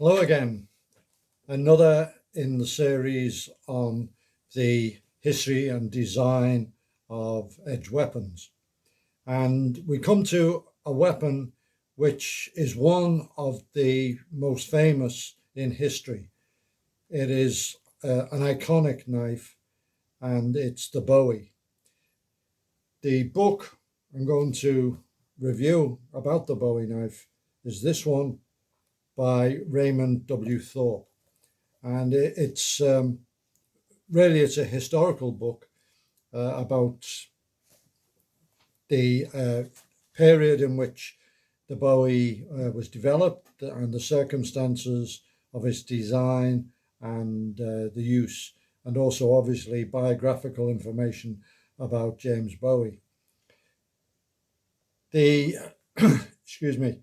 Hello again. Another in the series on the history and design of edge weapons. And we come to a weapon which is one of the most famous in history. It is an iconic knife, and it's the Bowie. The book I'm going to review about the Bowie knife is this one by Raymond Thorp. And it's a historical book about the period in which the Bowie was developed and the circumstances of its design and the use, and also obviously biographical information about James Bowie. The excuse me.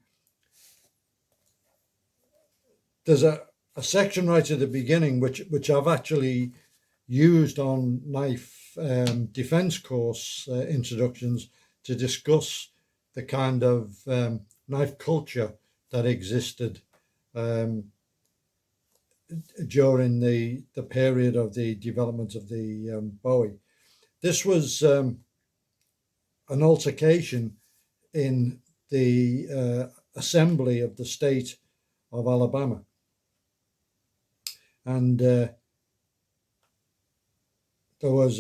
There's a section right at the beginning which I've actually used on knife defense course introductions to discuss the kind of knife culture that existed during the period of the development of the Bowie. This was an altercation in the assembly of the state of Alabama. And there was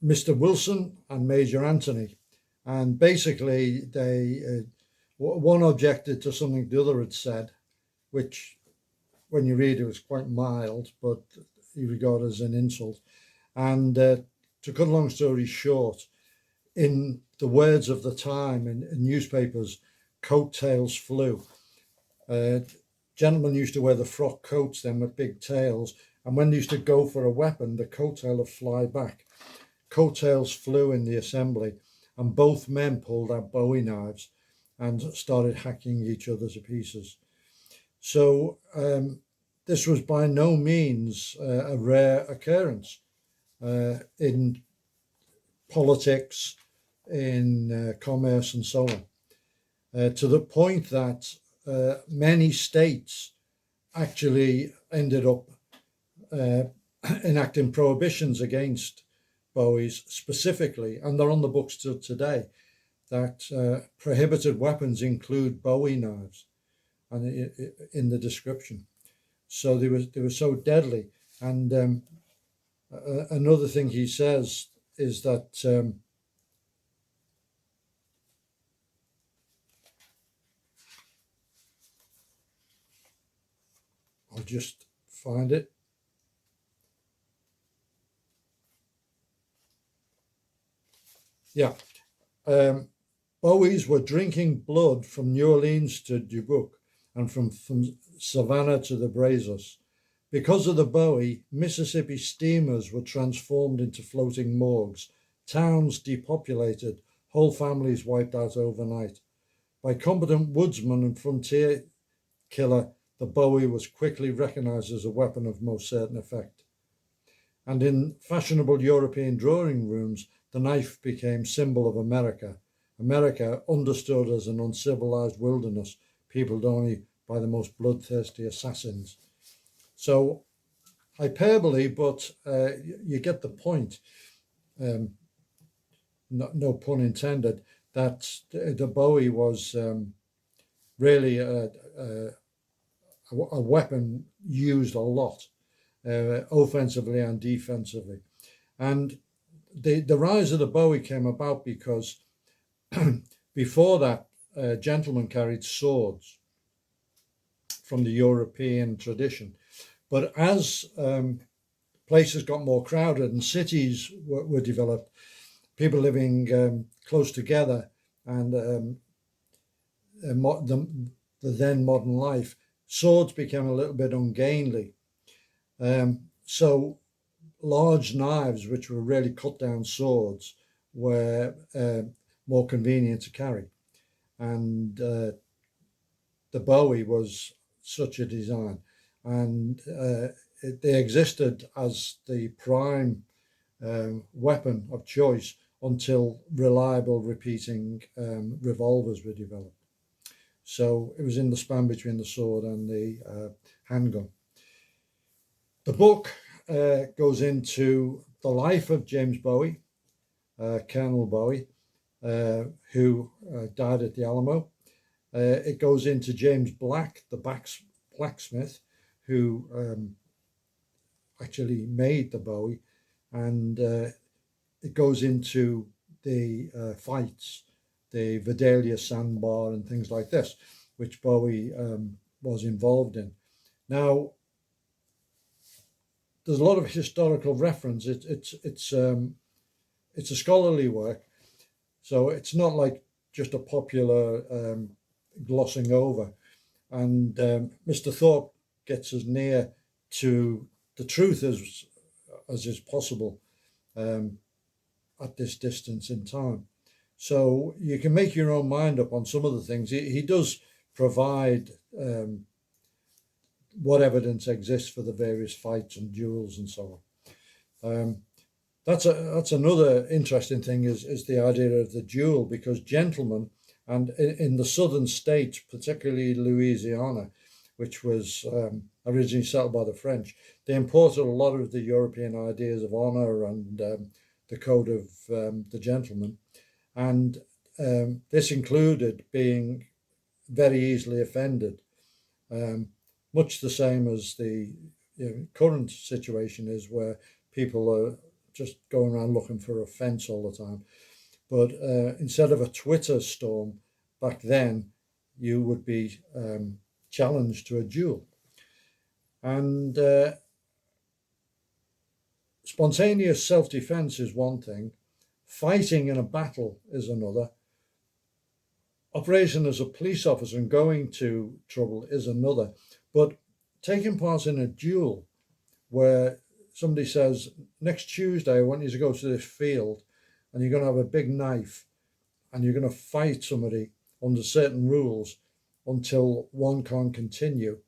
Mr. Wilson and Major Anthony. And basically, one objected to something the other had said, which, when you read it, was quite mild, but he regarded as an insult. And to cut a long story short, in the words of the time in newspapers, coattails flew. Gentlemen used to wear the frock coats then with big tails, and when they used to go for a weapon, the coattail would fly back. Coattails flew in the assembly, and both men pulled out Bowie knives and started hacking each other to pieces. So this was by no means a rare occurrence in politics, in commerce, and so on, to the point that many states actually ended up enacting prohibitions against Bowies specifically, and they're on the books till today, that prohibited weapons include Bowie knives and in the description. So they were so deadly. And another thing he says is that I'll just find it. Yeah. Bowies were drinking blood from New Orleans to Dubuque and from Savannah to the Brazos. Because of the Bowie, Mississippi steamers were transformed into floating morgues, towns depopulated, whole families wiped out overnight. By competent woodsman and frontier killer, the Bowie was quickly recognized as a weapon of most certain effect. And in fashionable European drawing rooms, the knife became symbol of America. America understood as an uncivilized wilderness, peopled only by the most bloodthirsty assassins. So hyperbole, but you get the point. No pun intended. That the Bowie was really a weapon used a lot, offensively and defensively. And the rise of the Bowie came about because before that, gentlemen carried swords from the European tradition. But as places got more crowded and cities were developed, people living close together, and the then modern life, swords became a little bit ungainly. So large knives, which were really cut down swords, were more convenient to carry. And the Bowie was such a design. And they existed as the prime weapon of choice until reliable repeating revolvers were developed. So it was in the span between the sword and the handgun. The book goes into the life of James Bowie, Colonel Bowie, who died at the Alamo. It goes into James Black, the blacksmith, who actually made the Bowie, and it goes into the fights, the Vidalia sandbar and things like this, which Bowie was involved in. Now, there's a lot of historical reference. It's a scholarly work, so it's not like just a popular glossing over. And Mr. Thorp gets as near to the truth as is possible at this distance in time. So you can make your own mind up on some of the things. He does provide what evidence exists for the various fights and duels and so on. That's another interesting thing is the idea of the duel, because gentlemen, and in the southern states, particularly Louisiana, which was originally settled by the French, they imported a lot of the European ideas of honor and the code of the gentleman. And this included being very easily offended, much the same as the current situation is, where people are just going around looking for offence all the time. But instead of a Twitter storm back then, you would be challenged to a duel. And spontaneous self-defense is one thing. Fighting in a battle is another. Operating as a police officer and going to trouble is another. But taking part in a duel where somebody says, next Tuesday, I want you to go to this field and you're going to have a big knife and you're going to fight somebody under certain rules until one can't continue,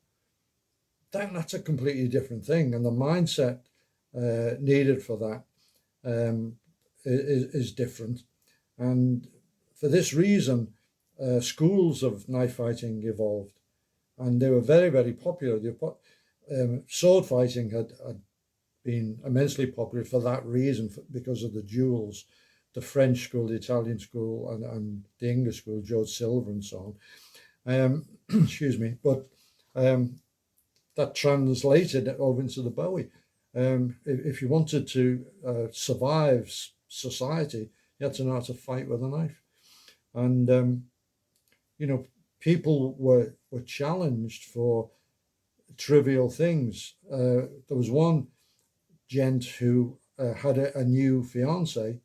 that's a completely different thing. And the mindset needed for that is different. And for this reason, schools of knife fighting evolved, and they were very, very popular. Sword fighting had been immensely popular for that reason, because of the duels. The French school, the Italian school, and the English school, George Silver and so on. Excuse me. But that translated over into the Bowie. If you wanted to survive society, you had to know how to fight with a knife. And, people were challenged for trivial things. There was one gent who had a new fiance,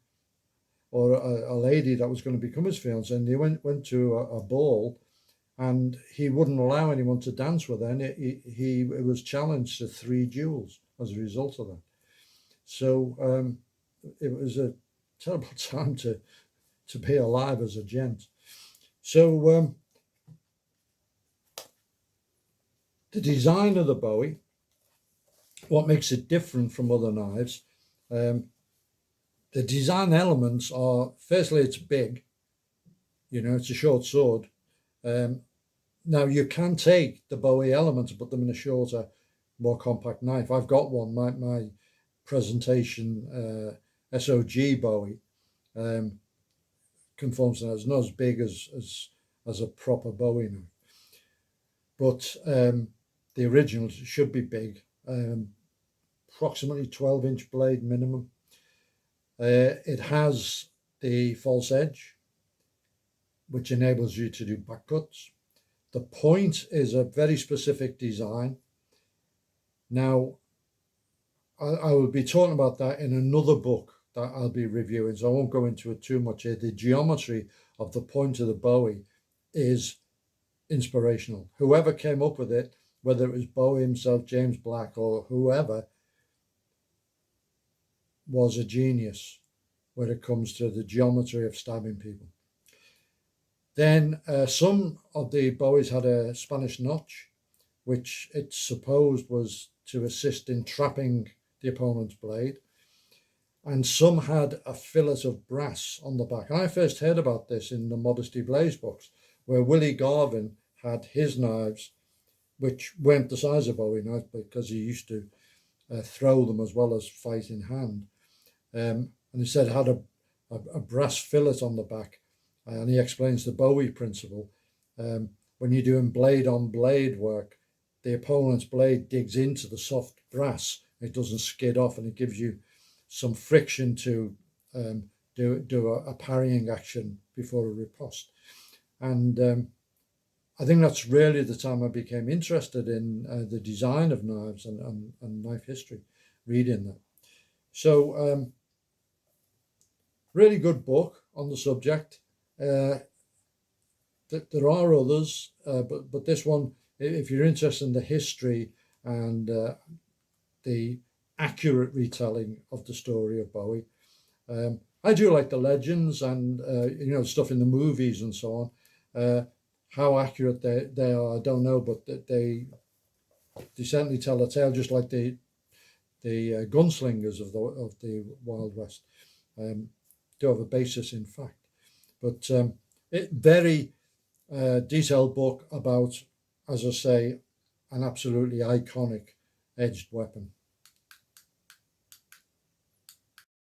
or a lady that was going to become his fiance, and they went to a ball, and he wouldn't allow anyone to dance with her, and he was challenged to 3 duels as a result of that. So it was a terrible time to be alive as a gent. So the design of the Bowie, what makes it different from other knives, the design elements are, firstly, it's big. It's a short sword. Now, you can take the Bowie elements and put them in a shorter, more compact knife. I've got one, my presentation SOG Bowie conforms to that. It's not as big as a proper Bowie knife. But the original should be big, approximately 12-inch blade minimum. It has the false edge, which enables you to do back cuts. The point is a very specific design. Now, I will be talking about that in another book that I'll be reviewing, so I won't go into it too much here. The geometry of the point of the Bowie is inspirational. Whoever came up with it, whether it was Bowie himself, James Black, or whoever, was a genius when it comes to the geometry of stabbing people. Then some of the Bowies had a Spanish notch, which it's supposed was to assist in trapping the opponent's blade. And some had a fillet of brass on the back. And I first heard about this in the Modesty Blaze books, where Willie Garvin had his knives, which weren't the size of Bowie knives because he used to throw them as well as fight in hand. And he said it had a brass fillet on the back, and he explains the Bowie principle. When you're doing blade on blade work, the opponent's blade digs into the soft brass. It doesn't skid off, and it gives you some friction to do a parrying action before a riposte. And I think that's really the time I became interested in the design of knives and knife history, reading that. So really good book on the subject. There are others, but this one, if you're interested in the history and the accurate retelling of the story of Bowie, I do like the legends and stuff in the movies and so on. How accurate they are, I don't know, but they certainly tell a tale, just like the gunslingers of the Wild West do have a basis in fact. But very detailed book about, as I say, an absolutely iconic edged weapon.